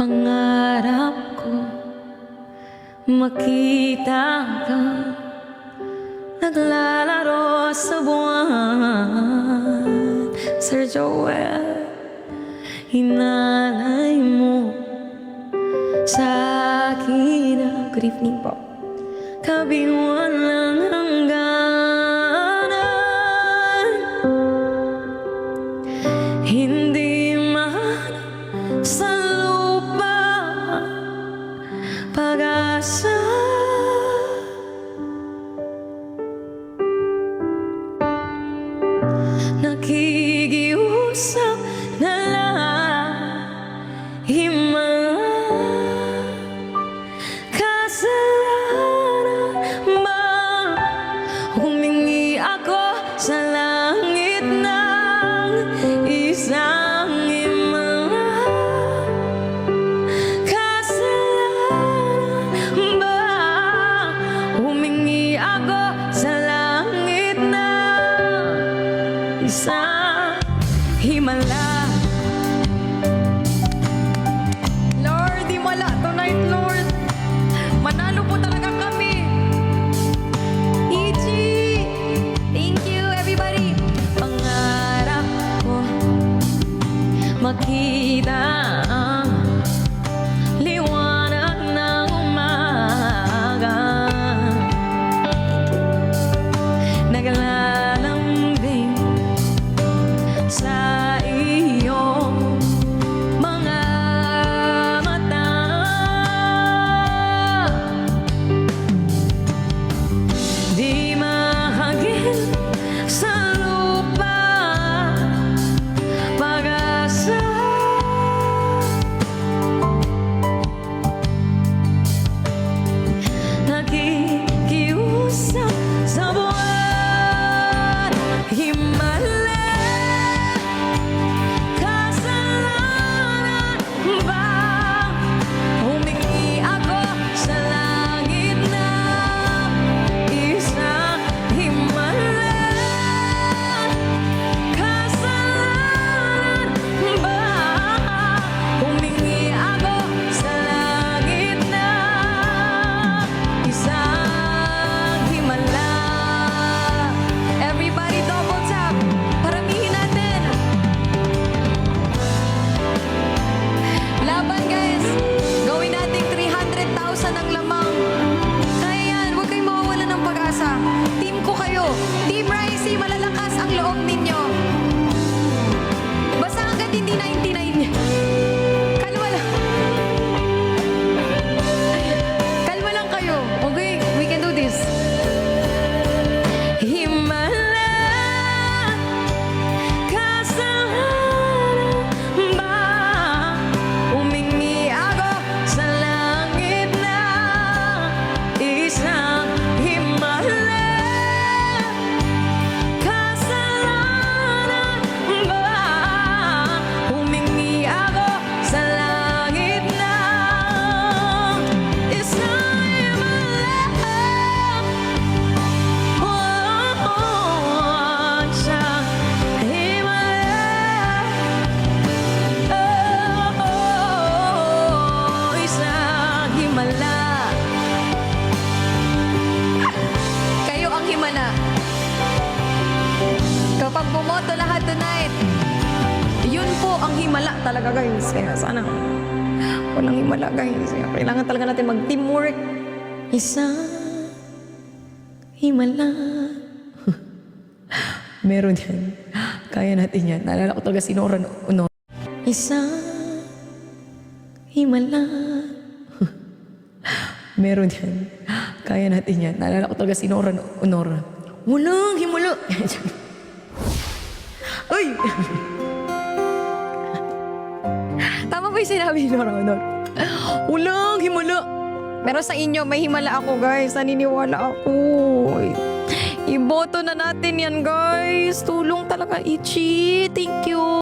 Pangarap ko makita ka naglalaro sa buwan. Sir Joel, hinalay mo sa akin. Good evening po. Kabiwan lang hangganan, hindi mahanap sa lupa pag-asa. Nakikiusap na lang, kasalanan ba? Humingi ako sa langit ng isang himala. Kasalanan ba? Humingi ako sa langit ng isang himala. Lord, himala tonight, Lord. Manalo po talaga kami. Ichi, thank you everybody. Pangarap ko makita ang liwanag ng umaga. Naglalambing sa iyong mga mata. Di mahagil sa lupa pag-asa. Nakikiusap sa buwan, himala. Kasalanan ba? Humingi ako sa langit na isang himala. Kasalanan ba? Humingi ako sa langit na isang himala. Everybody double tap. Paramihin natin. Laban guys. Gawin nating 300,000 ang lamang. Kaya yan, huwag kayong mawawala ng pag-asa. Team ko kayo. Team Ricey, malalakas ang loob ninyo. Basta hanggat hindi 99. Kalma lang. Kalma lang kayo. Okay, we can do this. Himala. Kasalanan ba? Humingi ako sa langit na isang himala. Kasalanan ba? Humingi ako sa langit na isang himala. Oh, isang himala. Oh, isang himala. Kayo ang himala. Kapag bumoto lahat tonight, yun po ang himala talaga guys. Kaya sana walang himala guys. Kaya kailangan talaga natin mag-teamwork. Isang himala. Meron yan. Kaya natin yan. Naalala ko talaga si Nora Honor. Isang himala. Meron yan. Kaya natin yan. Naalala ko talaga si Nora Honor. Walang himala. Uy! Tama ba yung sinabi ni Nora Honor? Walang himala. Pero sa inyo, may himala ako guys. Naniniwala ako. Iboto na natin yan guys. Tulong talaga, Ichi. Thank you.